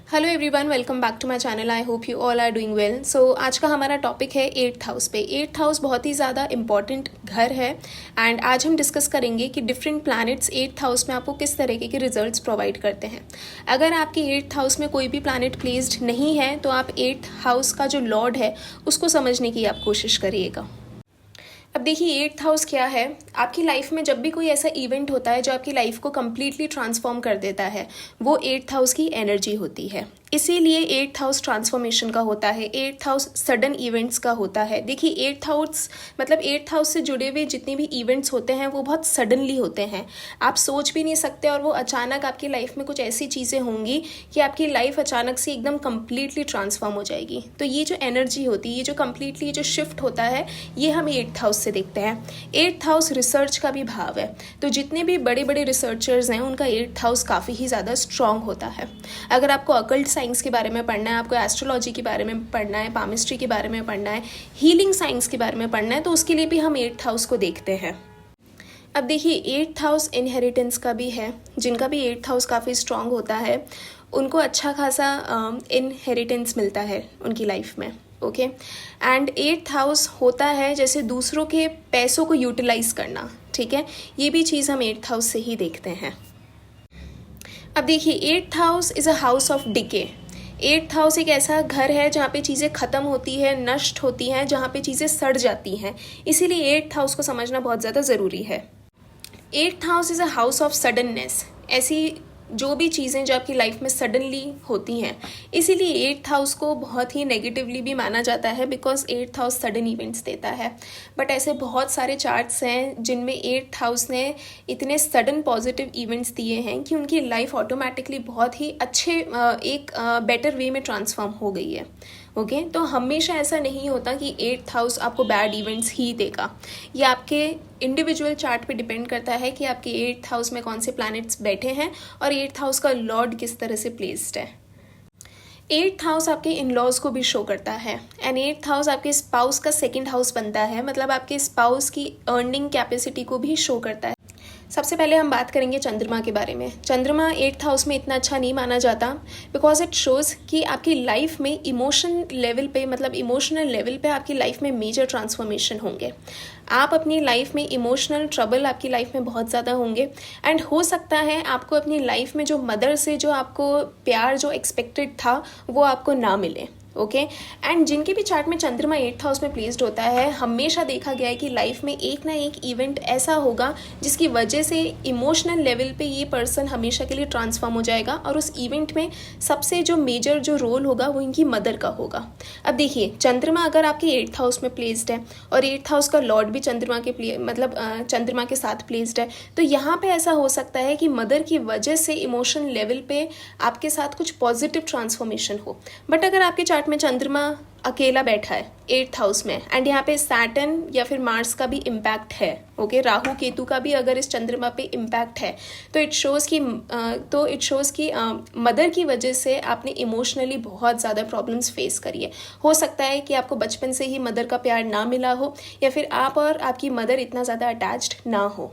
Hello everyone, welcome back to my channel. I hope you all are doing well. So आज का हमारा topic है eighth house पे। Eighth house बहुत ही ज़्यादा इंपॉर्टेंट घर है एंड आज हम डिस्कस करेंगे कि डिफरेंट प्लैनेट्स एट्थ हाउस में आपको किस तरीके के रिजल्ट्स प्रोवाइड करते हैं। अगर आपके एट्थ हाउस में कोई भी प्लैनेट प्लेस्ड नहीं है तो आप एट्थ हाउस का जो लॉर्ड है उसको समझने की आप कोशिश करिएगा। अब देखिए, एट्थ हाउस क्या है। आपकी लाइफ में जब भी कोई ऐसा इवेंट होता है जो आपकी लाइफ को कम्प्लीटली ट्रांसफॉर्म कर देता है, वो एट्थ हाउस की एनर्जी होती है। इसीलिए एट्थ हाउस ट्रांसफॉर्मेशन का होता है, एट्थ हाउस सडन इवेंट्स का होता है। देखिए, एट्थ हाउस मतलब एट्थ हाउस से जुड़े हुए जितने भी इवेंट्स होते हैं वो बहुत सडनली होते हैं, आप सोच भी नहीं सकते, और वो अचानक आपकी लाइफ में कुछ ऐसी चीज़ें होंगी कि आपकी लाइफ अचानक से एकदम कम्प्लीटली ट्रांसफॉर्म हो जाएगी। तो ये जो एनर्जी होती है, ये जो कम्प्लीटली जो शिफ्ट होता है, ये हम एट्थ हाउस से देखते हैं। एट्थ हाउस रिसर्च का भी भाव है, तो जितने भी बड़े बड़े रिसर्चर्स हैं उनका एट्थ हाउस काफ़ी ही ज़्यादा स्ट्रॉन्ग होता है। अगर आपको अकल्ट साइंस के बारे में पढ़ना है, आपको एस्ट्रोलॉजी के बारे में पढ़ना है, पामिस्ट्री के बारे में पढ़ना है, हीलिंग साइंस के बारे में पढ़ना है, तो उसके लिए भी हम एट्थ हाउस को देखते हैं। अब देखिए, एट्थ हाउस इनहेरिटेंस का भी है। जिनका भी एट्थ हाउस काफ़ी स्ट्रॉन्ग होता है उनको अच्छा खासा इनहेरिटेंस मिलता है उनकी लाइफ में। ओके, एंड एट्थ हाउस होता है जैसे दूसरों के पैसों को यूटिलाइज करना। ठीक है, ये भी चीज़ हम एट्थ हाउस से ही देखते हैं। अब देखिए, eighth house is a house of decay. Eighth house एक ऐसा घर है जहाँ पे चीज़ें ख़त्म होती है, नष्ट होती हैं, जहाँ पे चीज़ें सड़ जाती हैं। इसीलिए एट्थ हाउस को समझना बहुत ज़्यादा ज़रूरी है। Eighth house is a house of suddenness. ऐसी जो भी चीज़ें जो आपकी लाइफ में सडनली होती हैं, इसीलिए एट्थ हाउस को बहुत ही नेगेटिवली भी माना जाता है, because eighth house sudden events देता है। बट ऐसे बहुत सारे चार्ट्स हैं जिनमें एट्थ हाउस ने इतने सडन पॉजिटिव इवेंट्स दिए हैं कि उनकी लाइफ ऑटोमेटिकली बहुत ही अच्छे एक बेटर वे में ट्रांसफॉर्म हो गई है। ओके, तो हमेशा ऐसा नहीं होता कि एट्थ हाउस आपको बैड इवेंट्स ही देगा। ये आपके इंडिविजुअल चार्ट पे डिपेंड करता है कि आपके एट्थ हाउस में कौन से प्लैनेट्स बैठे हैं और एट्थ हाउस का लॉर्ड किस तरह से प्लेस्ड है। एट्थ हाउस आपके इन लॉज को भी शो करता है एंड एट्थ हाउस आपके स्पाउस का सेकंड हाउस बनता है, मतलब आपके स्पाउस की अर्निंग कैपेसिटी को भी शो करता है। सबसे पहले हम बात करेंगे चंद्रमा के बारे में। चंद्रमा एट्थ हाउस में इतना अच्छा नहीं माना जाता बिकॉज इट शोज़ कि आपकी लाइफ में इमोशन लेवल पे, मतलब इमोशनल लेवल पे आपकी लाइफ में मेजर ट्रांसफॉर्मेशन होंगे। आप अपनी लाइफ में इमोशनल ट्रबल आपकी लाइफ में बहुत ज़्यादा होंगे एंड हो सकता है आपको अपनी लाइफ में जो मदर से जो आपको प्यार जो एक्सपेक्टेड था वो आपको ना मिले। ओके, एंड जिनके भी चार्ट में चंद्रमा एट्थ हाउस में प्लेस्ड होता है, हमेशा देखा गया है कि लाइफ में एक ना एक इवेंट ऐसा होगा जिसकी वजह से इमोशनल लेवल पे ये पर्सन हमेशा के लिए ट्रांसफॉर्म हो जाएगा, और उस इवेंट में सबसे जो मेजर जो रोल होगा वो इनकी मदर का होगा। अब देखिए, चंद्रमा अगर आपके एट्थ हाउस में प्लेस्ड है और एट्थ हाउस का लॉर्ड भी चंद्रमा के चंद्रमा के साथ प्लेस्ड है, तो यहाँ पे ऐसा हो सकता है कि मदर की वजह से इमोशन लेवल पे आपके साथ कुछ पॉजिटिव ट्रांसफॉर्मेशन हो। बट अगर आपके चार्ट में चंद्रमा अकेला बैठा है एट्थ हाउस में एंड यहाँ पे सैटर्न या फिर मार्स का भी इम्पैक्ट है, ओके, राहु केतु का भी अगर इस चंद्रमा पे इम्पैक्ट है, तो इट शोज़ कि मदर की वजह से आपने इमोशनली बहुत ज़्यादा प्रॉब्लम्स फेस करी है। हो सकता है कि आपको बचपन से ही मदर का प्यार ना मिला हो या फिर आप और आपकी मदर इतना ज़्यादा अटैच्ड ना हो।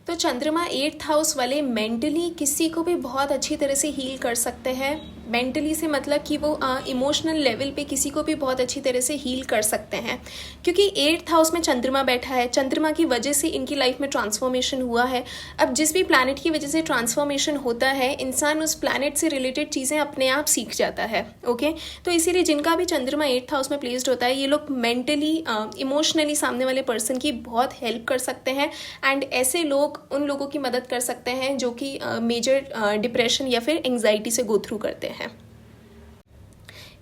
तो चंद्रमा एट्थ हाउस वाले मेंटली किसी को भी बहुत अच्छी तरह से हील कर सकते हैं। मेंटली से मतलब कि वो इमोशनल लेवल पे किसी को भी बहुत अच्छी तरह से हील कर सकते हैं, क्योंकि एट्थ हाउस में चंद्रमा बैठा है। चंद्रमा की वजह से इनकी लाइफ में ट्रांसफॉर्मेशन हुआ है। अब जिस भी प्लैनेट की वजह से ट्रांसफॉर्मेशन होता है, इंसान उस प्लैनेट से रिलेटेड चीज़ें अपने आप सीख जाता है। ओके, तो इसीलिए जिनका भी चंद्रमा एट्थ हाउस में प्लेस्ड होता है, ये लोग मेंटली इमोशनली सामने वाले पर्सन की बहुत हेल्प कर सकते हैं एंड ऐसे लोग उन लोगों की मदद कर सकते हैं जो कि मेजर डिप्रेशन या फिर एंग्जाइटी से गो थ्रू करते हैं।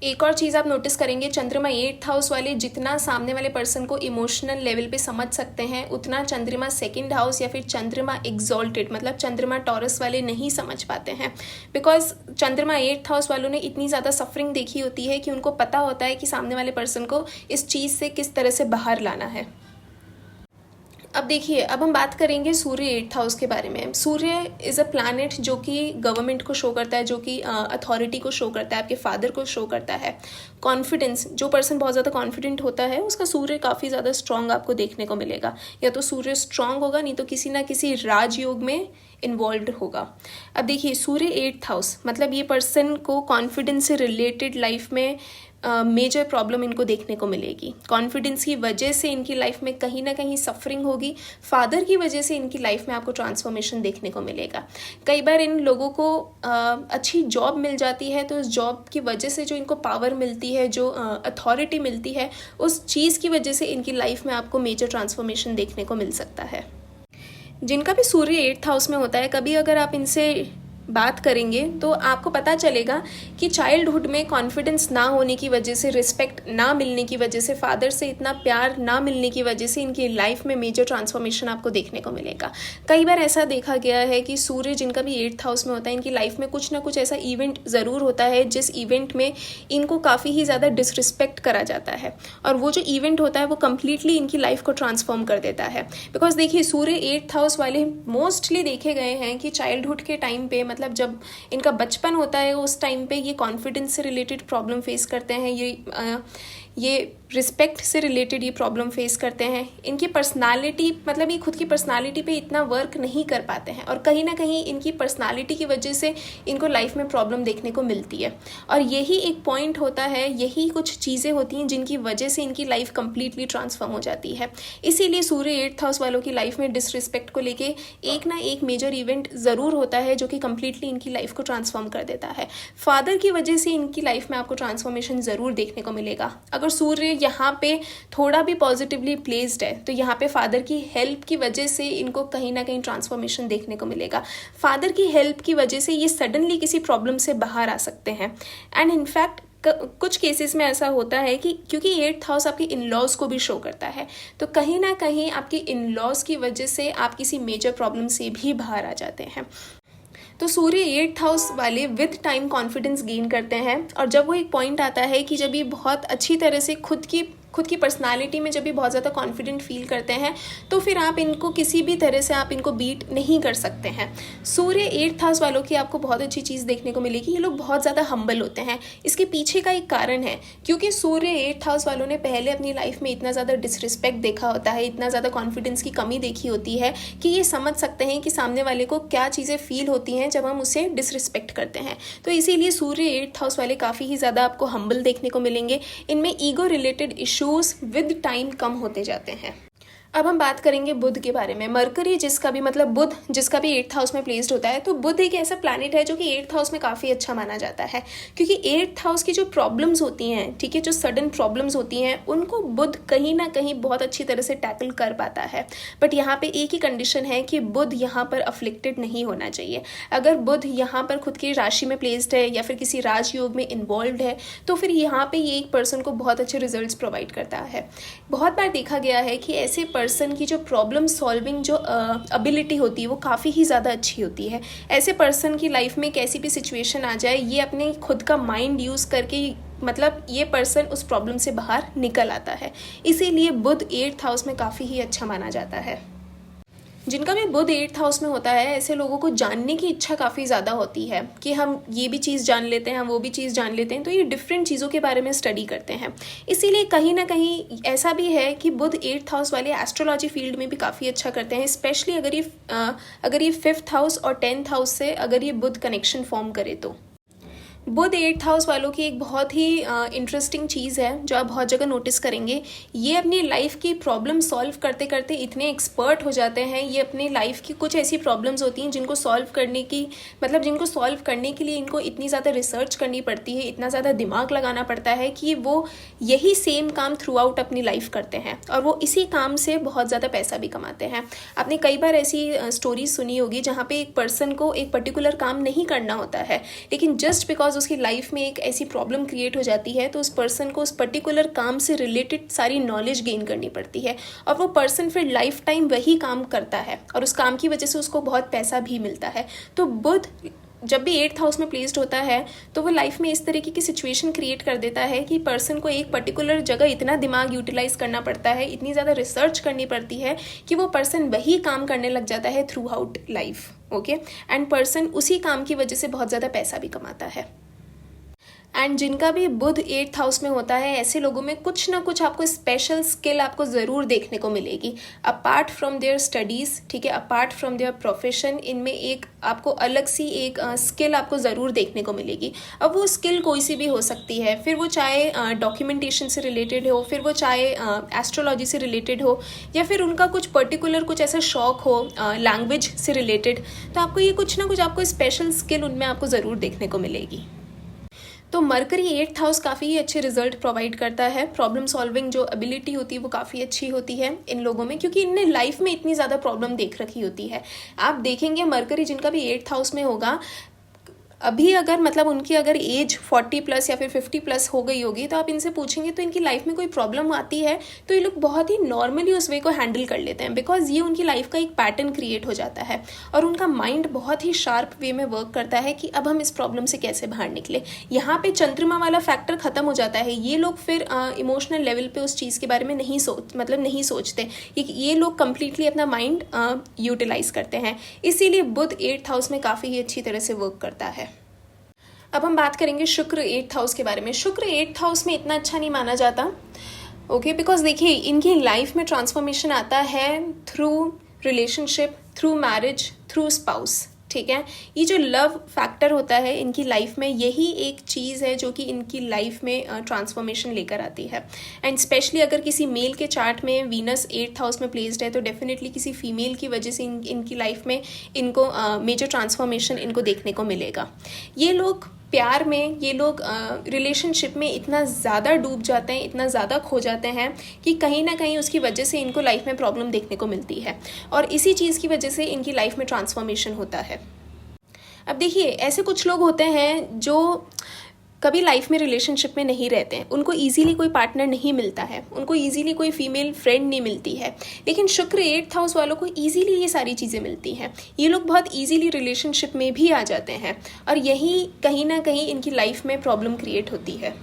एक और चीज़ आप नोटिस करेंगे, चंद्रमा एट्थ हाउस वाले जितना सामने वाले पर्सन को इमोशनल लेवल पे समझ सकते हैं, उतना चंद्रमा सेकंड हाउस या फिर चंद्रमा एग्जॉल्टेड मतलब चंद्रमा टॉरस वाले नहीं समझ पाते हैं। बिकॉज चंद्रमा एट्थ हाउस वालों ने इतनी ज़्यादा सफरिंग देखी होती है कि उनको पता होता है कि सामने वाले पर्सन को इस चीज़ से किस तरह से बाहर लाना है। अब देखिए, अब हम बात करेंगे सूर्य एट्थ हाउस के बारे में। सूर्य इज़ अ प्लैनेट जो कि गवर्नमेंट को शो करता है, जो कि अथॉरिटी को शो करता है, आपके फादर को शो करता है। कॉन्फिडेंस, जो पर्सन बहुत ज़्यादा कॉन्फिडेंट होता है उसका सूर्य काफ़ी ज़्यादा स्ट्रॉन्ग आपको देखने को मिलेगा। या तो सूर्य स्ट्रॉन्ग होगा, नहीं तो किसी ना किसी राजयोग में इन्वॉल्व होगा। अब देखिए सूर्य 8th हाउस मतलब ये पर्सन को कॉन्फिडेंस से रिलेटेड लाइफ में मेजर प्रॉब्लम इनको देखने को मिलेगी। कॉन्फिडेंस की वजह से इनकी लाइफ में कहीं ना कहीं सफरिंग होगी। फादर की वजह से इनकी लाइफ में आपको ट्रांसफॉर्मेशन देखने को मिलेगा। कई बार इन लोगों को अच्छी जॉब मिल जाती है, तो उस जॉब की वजह से जो इनको पावर मिलती है, जो अथॉरिटी मिलती है, उस चीज़ की वजह से इनकी लाइफ में आपको मेजर ट्रांसफॉर्मेशन देखने को मिल सकता है। जिनका भी सूर्य 8th हाउस में होता है, कभी अगर आप इनसे बात करेंगे तो आपको पता चलेगा कि चाइल्डहुड में कॉन्फिडेंस ना होने की वजह से, रिस्पेक्ट ना मिलने की वजह से, फादर से इतना प्यार ना मिलने की वजह से इनकी लाइफ में मेजर ट्रांसफॉर्मेशन आपको देखने को मिलेगा। कई बार ऐसा देखा गया है कि सूर्य जिनका भी 8th हाउस में होता है, इनकी लाइफ में कुछ ना कुछ ऐसा इवेंट ज़रूर होता है जिस इवेंट में इनको काफ़ी ही ज़्यादा डिसरिस्पेक्ट करा जाता है, और वो जो इवेंट होता है वो कम्प्लीटली इनकी लाइफ को ट्रांसफॉर्म कर देता है। बिकॉज देखिए सूर्य 8th हाउस वाले मोस्टली देखे गए हैं कि चाइल्डहुड के टाइम पे, मतलब जब इनका बचपन होता है उस टाइम पे ये कॉन्फिडेंस से रिलेटेड प्रॉब्लम फेस करते हैं, ये रिस्पेक्ट से रिलेटेड ये प्रॉब्लम फेस करते हैं। इनकी पर्सनालिटी, मतलब ये खुद की पर्सनालिटी पे इतना वर्क नहीं कर पाते हैं, और कहीं ना कहीं इनकी पर्सनालिटी की वजह से इनको लाइफ में प्रॉब्लम देखने को मिलती है। और यही एक पॉइंट होता है, यही कुछ चीज़ें होती हैं जिनकी वजह से इनकी लाइफ कंप्लीटली ट्रांसफॉर्म हो जाती है। इसीलिए सूर्य 8th हाउस वालों की लाइफ में डिसरिस्पेक्ट को लेके एक ना एक मेजर इवेंट ज़रूर होता है जो कि कंप्लीटली इनकी लाइफ को ट्रांसफॉर्म कर देता है। फादर की वजह से इनकी लाइफ में आपको ट्रांसफॉर्मेशन ज़रूर देखने को मिलेगा। अगर सूर्य यहाँ पे थोड़ा भी पॉजिटिवली प्लेस्ड है तो यहाँ पे फादर की हेल्प की वजह से इनको कहीं ना कहीं ट्रांसफॉर्मेशन देखने को मिलेगा। फादर की हेल्प की वजह से ये सडनली किसी प्रॉब्लम से बाहर आ सकते हैं। एंड इनफैक्ट कुछ केसेस में ऐसा होता है कि क्योंकि 8th हाउस आपके इन लॉज को भी शो करता है, तो कहीं ना कहीं आपकी इन लॉज की वजह से आप किसी मेजर प्रॉब्लम से भी बाहर आ जाते हैं। तो सूर्य 8th हाउस वाले विद टाइम कॉन्फिडेंस गेन करते हैं, और जब वो एक पॉइंट आता है कि जब ये बहुत अच्छी तरह से खुद की पर्सनालिटी में जब भी बहुत ज़्यादा कॉन्फिडेंट फील करते हैं, तो फिर आप इनको किसी भी तरह से आप इनको बीट नहीं कर सकते हैं। सूर्य 8th हाउस वालों की आपको बहुत अच्छी चीज़ देखने को मिलेगी, ये लोग बहुत ज़्यादा हम्बल होते हैं। इसके पीछे का एक कारण है, क्योंकि सूर्य 8th हाउस वालों ने पहले अपनी लाइफ में इतना ज़्यादा डिसरिस्पेक्ट देखा होता है, इतना ज़्यादा कॉन्फिडेंस की कमी देखी होती है कि ये समझ सकते हैं कि सामने वाले को क्या चीज़ें फील होती हैं जब हम उसे डिसरिस्पेक्ट करते हैं। तो इसीलिए सूर्य 8th हाउस वाले काफ़ी ही ज़्यादा आपको हम्बल देखने को मिलेंगे। इनमें ego related issues with time कम होते जाते हैं। अब हम बात करेंगे बुध के बारे में। मरकरी जिसका भी, मतलब बुध जिसका भी 8th हाउस में प्लेस्ड होता है, तो बुध एक ऐसा प्लैनेट है जो कि 8th हाउस में काफ़ी अच्छा माना जाता है, क्योंकि 8th हाउस की जो प्रॉब्लम्स होती हैं, ठीक है, जो सडन प्रॉब्लम्स होती हैं, उनको बुध कहीं ना कहीं बहुत अच्छी तरह से टैकल कर पाता है। बट यहाँ पे एक ही कंडीशन है कि बुध यहाँ पर अफ्लिक्टेड नहीं होना चाहिए। अगर बुध यहाँ पर खुद की राशि में प्लेस्ड है या फिर किसी राजयोग में इन्वॉल्व है, तो फिर यहाँ पे ये एक पर्सन को बहुत अच्छे रिजल्ट्स प्रोवाइड करता है। बहुत बार देखा गया है कि ऐसे पर्सन की जो प्रॉब्लम सॉल्विंग जो एबिलिटी होती है वो काफ़ी ही ज़्यादा अच्छी होती है। ऐसे पर्सन की लाइफ में कैसी भी सिचुएशन आ जाए, ये अपने खुद का माइंड यूज़ करके, मतलब ये पर्सन उस प्रॉब्लम से बाहर निकल आता है। इसीलिए बुध 8th हाउस में काफ़ी ही अच्छा माना जाता है। जिनका भी बुध 8th हाउस में होता है, ऐसे लोगों को जानने की इच्छा काफ़ी ज़्यादा होती है कि हम ये भी चीज़ जान लेते हैं, हम वो भी चीज़ जान लेते हैं, तो ये डिफरेंट चीज़ों के बारे में स्टडी करते हैं। इसीलिए कहीं ना कहीं ऐसा भी है कि बुध 8th हाउस वाले एस्ट्रोलॉजी फील्ड में भी काफ़ी अच्छा करते हैं, स्पेशली अगर ये 5th हाउस और 10th हाउस से अगर ये बुध कनेक्शन फॉर्म करे तो। बुध 8th हाउस वालों की एक बहुत ही इंटरेस्टिंग चीज़ है जो आप बहुत जगह नोटिस करेंगे। ये अपनी लाइफ की प्रॉब्लम सॉल्व करते करते इतने एक्सपर्ट हो जाते हैं। ये अपनी लाइफ की कुछ ऐसी प्रॉब्लम्स होती हैं जिनको सॉल्व करने के लिए इनको इतनी ज़्यादा रिसर्च करनी पड़ती है, इतना ज़्यादा दिमाग लगाना पड़ता है कि वो यही सेम काम थ्रू आउट अपनी लाइफ करते हैं, और वो इसी काम से बहुत ज़्यादा पैसा भी कमाते हैं। आपने कई बार ऐसी स्टोरीज सुनी होगी जहाँ पे एक पर्सन को एक पर्टिकुलर काम नहीं करना होता है, लेकिन जस्ट बिकॉज उसकी लाइफ में एक ऐसी प्रॉब्लम क्रिएट हो जाती है तो उस पर्सन को उस पर्टिकुलर काम से रिलेटेड सारी नॉलेज गेन करनी पड़ती है, और वो पर्सन फिर लाइफ टाइम वही काम करता है और उस काम की वजह से उसको बहुत पैसा भी मिलता है। तो बुध जब भी 8th हाउस में प्लेस्ड होता है तो वो लाइफ में इस तरीके की सिचुएशन क्रिएट कर देता है कि पर्सन को एक पर्टिकुलर जगह इतना दिमाग यूटिलाइज करना पड़ता है, इतनी ज़्यादा रिसर्च करनी पड़ती है कि वो पर्सन वही काम करने लग जाता है through out life. Okay, and person उसी काम की वजह से बहुत ज़्यादा पैसा भी कमाता है। एंड जिनका भी बुध 8th हाउस में होता है, ऐसे लोगों में कुछ ना कुछ आपको स्पेशल स्किल आपको ज़रूर देखने को मिलेगी अपार्ट फ्रॉम देयर स्टडीज़, ठीक है, अपार्ट फ्रॉम देयर प्रोफेशन। इनमें एक आपको अलग सी एक स्किल आपको ज़रूर देखने को मिलेगी। अब वो स्किल कोई सी भी हो सकती है, फिर वो चाहे डॉक्यूमेंटेशन से रिलेटेड हो, फिर वो चाहे एस्ट्रोलॉजी से रिलेटेड हो, या फिर उनका कुछ पर्टिकुलर कुछ ऐसा शौक हो लैंग्वेज से रिलेटेड। तो आपको ये कुछ ना कुछ आपको स्पेशल स्किल उनमें आपको ज़रूर देखने को मिलेगी। तो मरकरी 8th हाउस काफ़ी ही अच्छे रिजल्ट प्रोवाइड करता है। प्रॉब्लम सॉल्विंग जो एबिलिटी होती है वो काफ़ी अच्छी होती है इन लोगों में, क्योंकि इनने लाइफ में इतनी ज़्यादा प्रॉब्लम देख रखी होती है। आप देखेंगे मरकरी जिनका भी 8th हाउस में होगा, अभी अगर मतलब उनकी अगर एज 40+ या फिर 50+ हो गई होगी, तो आप इनसे पूछेंगे तो इनकी लाइफ में कोई प्रॉब्लम आती है तो ये लोग बहुत ही नॉर्मली उस वे को हैंडल कर लेते हैं, बिकॉज ये उनकी लाइफ का एक पैटर्न क्रिएट हो जाता है और उनका माइंड बहुत ही शार्प वे में वर्क करता है कि अब हम इस प्रॉब्लम से कैसे बाहर निकले। यहाँ पे चंद्रमा वाला फैक्टर खत्म हो जाता है। ये लोग फिर इमोशनल लेवल पे उस चीज़ के बारे में नहीं सोचते। ये लोग कंप्लीटली अपना माइंड यूटिलाइज करते हैं, इसीलिए बुध 8th हाउस में काफ़ी ही अच्छी तरह से वर्क करता है। अब हम बात करेंगे शुक्र 8th हाउस के बारे में। शुक्र 8th हाउस में इतना अच्छा नहीं माना जाता, ओके, बिकॉज देखिए इनकी लाइफ में ट्रांसफॉर्मेशन आता है through relationship, through marriage, through spouse, ठीक है। ये जो लव फैक्टर होता है इनकी लाइफ में, यही एक चीज़ है जो कि इनकी लाइफ में ट्रांसफॉर्मेशन लेकर आती है। एंड स्पेशली अगर किसी मेल के चार्ट में वीनस 8th हाउस में प्लेस्ड है तो डेफिनेटली किसी फीमेल की वजह से इनकी लाइफ में इनको मेजर ट्रांसफॉर्मेशन इनको देखने को मिलेगा। ये लोग प्यार में, ये लोग रिलेशनशिप में इतना ज़्यादा डूब जाते हैं, इतना ज़्यादा खो जाते हैं कि कहीं ना कहीं उसकी वजह से इनको लाइफ में प्रॉब्लम देखने को मिलती है और इसी चीज़ की वजह से इनकी लाइफ में ट्रांसफॉर्मेशन होता है। अब देखिए ऐसे कुछ लोग होते हैं जो कभी लाइफ में रिलेशनशिप में नहीं रहते हैं, उनको इजीली कोई पार्टनर नहीं मिलता है, उनको इजीली कोई फीमेल फ्रेंड नहीं मिलती है, लेकिन शुक्र 8th हाउस वालों को इजीली ये सारी चीज़ें मिलती हैं। ये लोग बहुत इजीली रिलेशनशिप में भी आ जाते हैं और यही कहीं ना कहीं इनकी लाइफ में प्रॉब्लम क्रिएट होती है।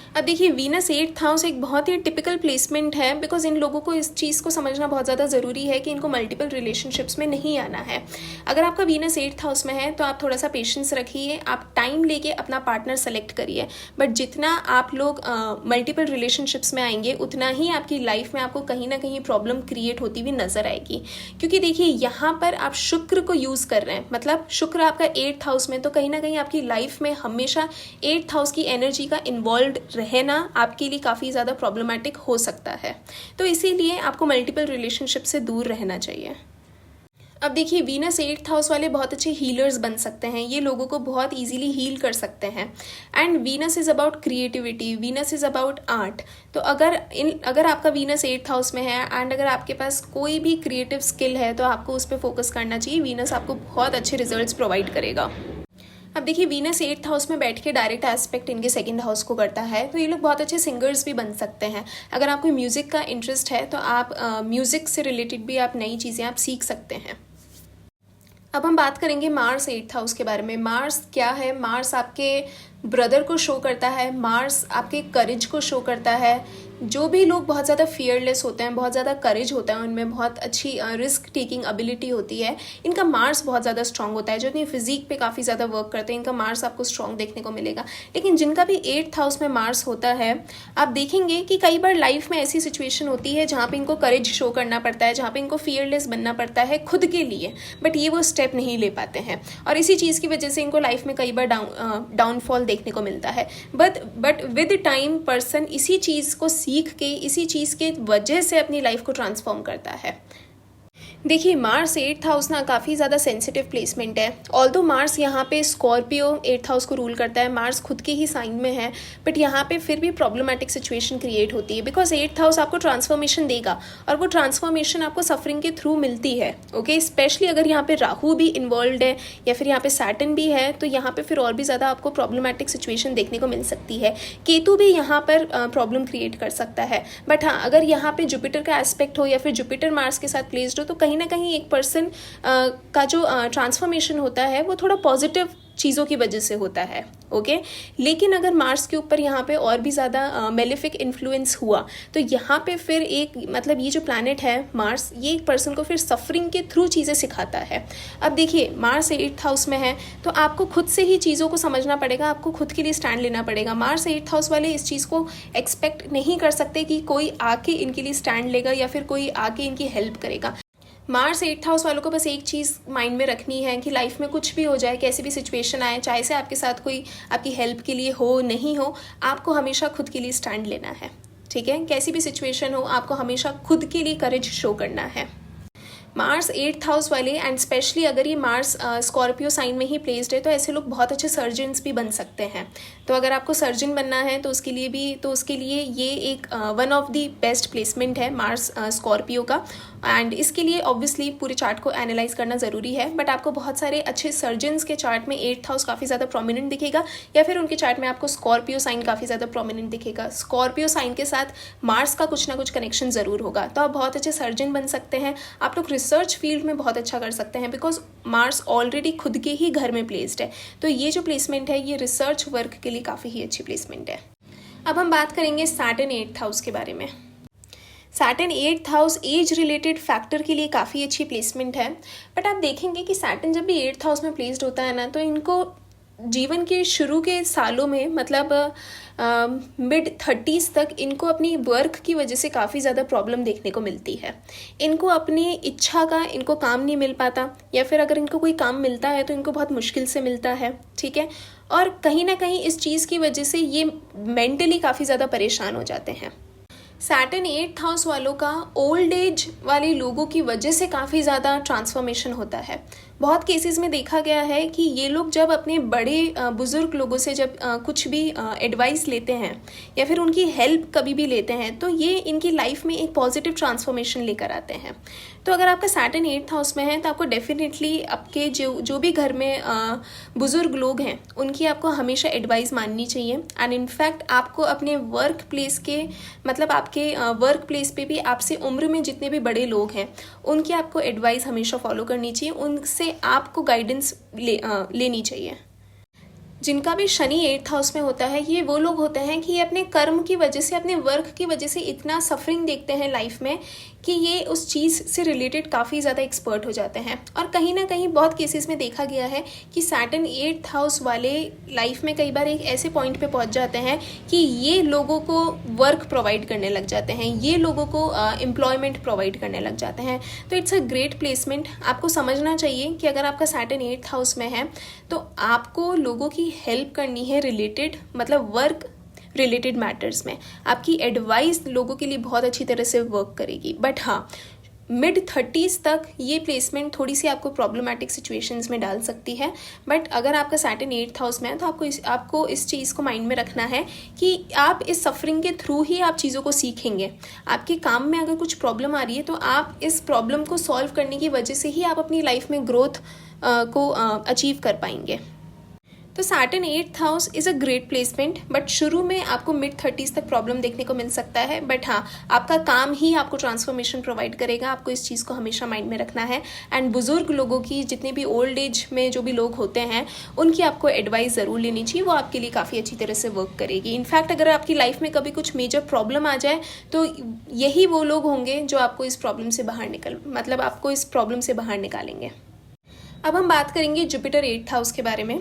अब देखिए वीनस 8th हाउस एक बहुत ही टिपिकल प्लेसमेंट है, बिकॉज इन लोगों को इस चीज़ को समझना बहुत ज़्यादा ज़रूरी है कि इनको मल्टीपल रिलेशनशिप्स में नहीं आना है। अगर आपका वीनस 8th हाउस में है तो आप थोड़ा सा पेशेंस रखिए, आप टाइम लेके अपना पार्टनर सेलेक्ट करिए, बट जितना आप लोग मल्टीपल रिलेशनशिप्स में आएंगे उतना ही आपकी लाइफ में आपको कहीं ना कहीं प्रॉब्लम क्रिएट होती हुई नजर आएगी। क्योंकि देखिए यहाँ पर आप शुक्र को यूज़ कर रहे हैं, मतलब शुक्र आपका 8th हाउस में, तो कहीं ना कहीं आपकी लाइफ में हमेशा 8th हाउस की एनर्जी का इन्वॉल्व रहना आपके लिए काफ़ी ज़्यादा प्रॉब्लमेटिक हो सकता है। तो इसीलिए आपको मल्टीपल रिलेशनशिप से दूर रहना चाहिए। अब देखिए वीनस 8th हाउस वाले बहुत अच्छे हीलर्स बन सकते हैं, ये लोगों को बहुत इजीली हील कर सकते हैं। And Venus is about creativity, Venus is about art. तो अगर आपका वीनस 8th हाउस में है एंड अगर आपके पास कोई भी क्रिएटिव स्किल है तो आपको उस पर फोकस करना चाहिए। वीनस आपको बहुत अच्छे रिजल्ट्स प्रोवाइड करेगा। अब देखिए वीनस 8th हाउस में बैठ के डायरेक्ट एस्पेक्ट इनके 2nd हाउस को करता है, तो ये लोग बहुत अच्छे सिंगर्स भी बन सकते हैं। अगर आपको म्यूज़िक का इंटरेस्ट है तो आप म्यूज़िक से रिलेटेड भी आप नई चीज़ें आप सीख सकते हैं। अब हम बात करेंगे मार्स 8th हाउस के बारे में। मार्स क्या है? मार्स आपके ब्रदर को शो करता है, मार्स आपके करेज को शो करता है। जो भी लोग बहुत ज़्यादा फियरलेस होते हैं, बहुत ज़्यादा करेज होता है उनमें, बहुत अच्छी रिस्क टेकिंग एबिलिटी होती है, इनका मार्स बहुत ज़्यादा स्ट्रांग होता है। जो अपनी फिजिक पे काफ़ी ज़्यादा वर्क करते हैं, इनका मार्स आपको स्ट्रांग देखने को मिलेगा। लेकिन जिनका भी 8th हाउस में मार्स होता है, आप देखेंगे कि कई बार लाइफ में ऐसी सिचुएशन होती है जहाँ पे इनको करेज शो करना पड़ता है, जहाँ पे इनको फियरलेस बनना पड़ता है खुद के लिए, बट ये वो स्टेप नहीं ले पाते हैं और इसी चीज़ की वजह से इनको लाइफ में कई बार डाउनफॉल देखने को मिलता है। बट विद टाइम पर्सन इसी चीज़ को सीख के, इसी चीज़ के वजह से अपनी लाइफ को ट्रांसफॉर्म करता है। देखिए मार्स 8th हाउस ना काफ़ी ज़्यादा सेंसिटिव प्लेसमेंट है। ऑल्दो मार्स यहाँ पे स्कॉर्पियो 8th हाउस को रूल करता है, मार्स खुद के ही साइन में है, बट यहाँ पे फिर भी प्रॉब्लमेटिक सिचुएशन क्रिएट होती है। बिकॉज 8th हाउस आपको ट्रांसफॉर्मेशन देगा और वो ट्रांसफॉर्मेशन आपको सफरिंग के थ्रू मिलती है। ओके, स्पेशली अगर यहाँ पे राहु भी इन्वॉल्व है या फिर यहाँ पे सैटर्न भी है तो यहाँ पे फिर और भी ज़्यादा आपको प्रॉब्लमेटिक सिचुएशन देखने को मिल सकती है। केतु भी यहाँ पर प्रॉब्लम क्रिएट कर सकता है। बट हाँ, अगर यहाँ पे जुपिटर का एस्पेक्ट हो या फिर जुपिटर मार्स के साथ प्लेस्ड हो तो कहीं ना कहीं एक पर्सन का जो ट्रांसफॉर्मेशन होता है वो थोड़ा पॉजिटिव चीज़ों की वजह से होता है, ओके। लेकिन अगर मार्स के ऊपर यहाँ पे और भी ज़्यादा मेलेफिक इन्फ्लुएंस हुआ तो यहाँ पे फिर एक मतलब ये जो प्लैनेट है मार्स, ये एक पर्सन को फिर सफरिंग के थ्रू चीज़ें सिखाता है। अब देखिए मार्स 8th हाउस में है तो आपको खुद से ही चीज़ों को समझना पड़ेगा, आपको खुद के लिए स्टैंड लेना पड़ेगा। मार्स 8th हाउस वाले इस चीज़ को एक्सपेक्ट नहीं कर सकते कि कोई आके इनके लिए स्टैंड लेगा या फिर कोई आके इनकी हेल्प करेगा। मार्स 8th हाउस वालों को बस एक चीज़ माइंड में रखनी है कि लाइफ में कुछ भी हो जाए, कैसी भी सिचुएशन आए, चाहे से आपके साथ कोई आपकी हेल्प के लिए हो नहीं हो, आपको हमेशा खुद के लिए स्टैंड लेना है, ठीक है। कैसी भी सिचुएशन हो आपको हमेशा खुद के लिए करेज शो करना है। मार्स 8th हाउस वाले एंड स्पेशली अगर ये मार्स स्कॉर्पियो साइन में ही प्लेस्ड है तो ऐसे लोग बहुत अच्छे सर्जन्स भी बन सकते हैं। तो अगर आपको सर्जन बनना है तो उसके लिए ये एक one of the best placement है मार्स स्कॉर्पियो का। एंड इसके लिए ऑब्वियसली पूरे चार्ट को एनालाइज करना ज़रूरी है, बट आपको बहुत सारे अच्छे सर्जन्स के चार्ट में 8th हाउस काफ़ी ज़्यादा प्रोमिनेंट दिखेगा या फिर उनके चार्ट में आपको स्कॉर्पियो साइन काफ़ी ज़्यादा प्रोमिनेंट दिखेगा। स्कॉर्पियो साइन के साथ मार्स का कुछ ना कुछ कनेक्शन ज़रूर होगा, तो आप बहुत अच्छे सर्जन बन सकते हैं। आप लोग रिसर्च फील्ड में बहुत अच्छा कर सकते हैं बिकॉज मार्स ऑलरेडी खुद के ही घर में प्लेस्ड है। तो ये जो प्लेसमेंट है ये रिसर्च वर्क के लिए काफ़ी ही अच्छी प्लेसमेंट है। अब हम बात करेंगे सैटर्न 8th हाउस के बारे में। Saturn 8th house age related factor के लिए काफ़ी अच्छी प्लेसमेंट है, बट आप देखेंगे कि सैटर्न जब भी 8th हाउस में प्लेस्ड होता है ना तो इनको जीवन के शुरू के सालों में मतलब मिड 30s तक इनको अपनी वर्क की वजह से काफ़ी ज़्यादा प्रॉब्लम देखने को मिलती है। इनको अपनी इच्छा का इनको काम नहीं मिल पाता, या फिर अगर इनको कोई काम मिलता है तो इनको बहुत मुश्किल से मिलता है, ठीक है। और कहीं ना कहीं इस चीज़ की वजह से ये मेंटली काफ़ी ज़्यादा परेशान हो जाते हैं। सैटर्न 8th हाउस वालों का ओल्ड एज वाले लोगों की वजह से काफ़ी ज़्यादा ट्रांसफॉर्मेशन होता है। बहुत केसेस में देखा गया है कि ये लोग जब अपने बड़े बुज़ुर्ग लोगों से जब कुछ भी एडवाइस लेते हैं या फिर उनकी हेल्प कभी भी लेते हैं तो ये इनकी लाइफ में एक पॉजिटिव ट्रांसफॉर्मेशन लेकर आते हैं। तो अगर आपका सैटर्न 8th हाउस में है तो आपको डेफिनेटली आपके जो भी घर में बुज़ुर्ग लोग हैं उनकी आपको हमेशा एडवाइस माननी चाहिए। एंड इनफैक्ट आपको अपने वर्क प्लेस के मतलब आपके वर्क प्लेस पे भी आपसे उम्र में जितने भी बड़े लोग हैं उनकी आपको एडवाइस हमेशा फॉलो करनी चाहिए, उनसे आपको गाइडेंस लेनी चाहिए। जिनका भी शनि 8th हाउस में होता है ये वो लोग होते हैं कि ये अपने कर्म की वजह से अपने वर्क की वजह से इतना सफरिंग देखते हैं लाइफ में कि ये उस चीज़ से रिलेटेड काफ़ी ज़्यादा एक्सपर्ट हो जाते हैं। और कहीं ना कहीं बहुत केसेस में देखा गया है कि सैटर्न 8th हाउस वाले लाइफ में कई बार एक ऐसे पॉइंट पे पहुंच जाते हैं कि ये लोगों को वर्क प्रोवाइड करने लग जाते हैं, ये लोगों को एम्प्लॉयमेंट प्रोवाइड करने लग जाते हैं। तो इट्स अ ग्रेट प्लेसमेंट। आपको समझना चाहिए कि अगर आपका सैटर्न 8th हाउस में है तो आपको लोगों की हेल्प करनी है रिलेटेड मतलब वर्क रिलेटेड मैटर्स में। आपकी एडवाइस लोगों के लिए बहुत अच्छी तरह से वर्क करेगी। बट हाँ, मिड 30s तक ये प्लेसमेंट थोड़ी सी आपको प्रॉब्लमेटिक सिचुएशंस में डाल सकती है। बट अगर आपका सैटर्न 8th हाउस में है तो आपको इस चीज़ को माइंड में रखना है कि आप इस सफरिंग के थ्रू ही आप चीज़ों को सीखेंगे। आपके काम में अगर कुछ प्रॉब्लम आ रही है तो आप इस प्रॉब्लम को सॉल्व करने की वजह से ही आप अपनी लाइफ में ग्रोथ को अचीव कर पाएंगे। तो Saturn 8th house is a great placement, but शुरू में आपको मिड 30s तक प्रॉब्लम देखने को मिल सकता है। बट हाँ, आपका काम ही आपको ट्रांसफॉर्मेशन प्रोवाइड करेगा। आपको इस चीज़ को हमेशा माइंड में रखना है। एंड बुजुर्ग लोगों की जितने भी ओल्ड एज में जो भी लोग होते हैं उनकी आपको एडवाइस ज़रूर लेनी चाहिए, वो आपके लिए काफ़ी अच्छी तरह से वर्क करेगी। इनफैक्ट अगर आपकी लाइफ में कभी कुछ मेजर प्रॉब्लम आ जाए तो यही वो लोग होंगे जो आपको इस प्रॉब्लम से बाहर निकालेंगे। अब हम बात करेंगे जुपिटर 8th हाउस के बारे में।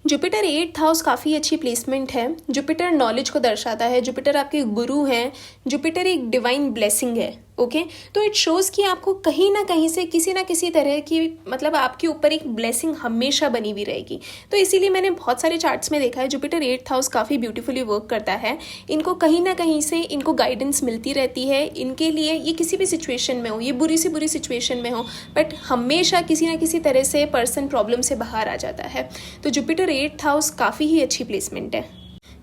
जुपिटर 8th हाउस काफ़ी अच्छी प्लेसमेंट है। जुपिटर नॉलेज को दर्शाता है, जुपिटर आपके गुरु हैं, जुपिटर एक डिवाइन ब्लेसिंग है, ओके। तो इट शोज़ कि आपको कहीं ना कहीं से किसी ना किसी तरह की मतलब आपके ऊपर एक ब्लेसिंग हमेशा बनी हुई रहेगी। तो इसीलिए मैंने बहुत सारे चार्ट्स में देखा है जुपिटर 8th हाउस काफ़ी ब्यूटीफुली वर्क करता है। इनको कहीं ना कहीं से इनको गाइडेंस मिलती रहती है। इनके लिए ये किसी भी सिचुएशन में हो, ये बुरी से बुरी सिचुएशन में हो, बट हमेशा किसी ना किसी तरह से पर्सन प्रॉब्लम से बाहर आ जाता है। तो जुपिटर 8th हाउस काफ़ी ही अच्छी प्लेसमेंट है।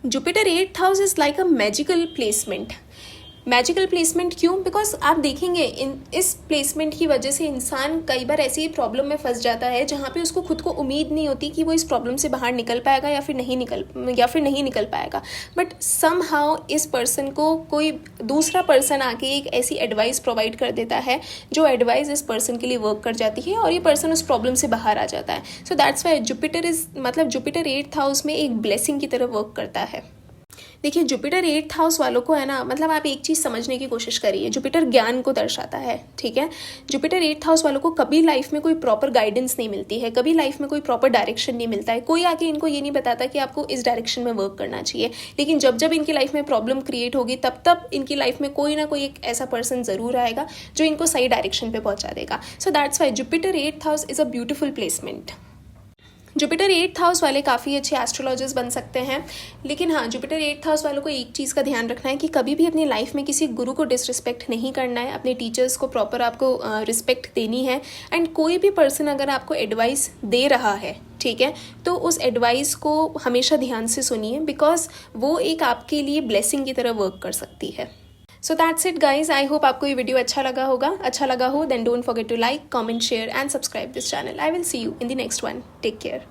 Jupiter 8th house is like a magical placement. Magical placement क्यों? बिकॉज आप देखेंगे इस प्लेसमेंट की वजह से इंसान कई बार ऐसी प्रॉब्लम में फंस जाता है जहाँ पे उसको खुद को उम्मीद नहीं होती कि वो इस प्रॉब्लम से बाहर निकल पाएगा या फिर नहीं निकल पाएगा, बट सम हाउ इस पर्सन को कोई दूसरा पर्सन आके एक ऐसी एडवाइस प्रोवाइड कर देता है जो एडवाइस इस पर्सन के लिए वर्क कर जाती है और ये पर्सन उस प्रॉब्लम से बाहर आ जाता है. So that's why Jupiter 8th house में एक ब्लेसिंग की तरह वर्क करता है. देखिए, जुपिटर 8th हाउस वालों को है ना, आप एक चीज़ समझने की कोशिश करिए. जुपिटर ज्ञान को दर्शाता है, ठीक है. जुपिटर 8th हाउस वालों को कभी लाइफ में कोई प्रॉपर गाइडेंस नहीं मिलती है, कभी लाइफ में कोई प्रॉपर डायरेक्शन नहीं मिलता है. कोई आके इनको ये नहीं बताता कि आपको इस डायरेक्शन में वर्क करना चाहिए. लेकिन जब जब इनकी लाइफ में प्रॉब्लम क्रिएट होगी तब तब इनकी लाइफ में कोई ना कोई एक ऐसा पर्सन ज़रूर आएगा जो इनको सही डायरेक्शन पे पहुंचा देगा. So that's why Jupiter 8th house is a beautiful placement. Jupiter 8th house वाले काफ़ी अच्छे एस्ट्रोलॉजर्स बन सकते हैं. लेकिन हाँ, जुपिटर 8th हाउस वालों को एक चीज़ का ध्यान रखना है कि कभी भी अपनी लाइफ में किसी गुरु को डिसरिस्पेक्ट नहीं करना है. अपने टीचर्स को प्रॉपर आपको रिस्पेक्ट देनी है. एंड कोई भी पर्सन अगर आपको एडवाइस दे रहा है, ठीक है, तो उस एडवाइस को हमेशा ध्यान से सुनिए, बिकॉज वो एक आपके लिए ब्लेसिंग की तरह वर्क कर सकती है. So that's it guys. I hope आपको ये वीडियो अच्छा लगा हो then don't forget to like, comment, share and subscribe this channel. I will see you in the next one. Take care.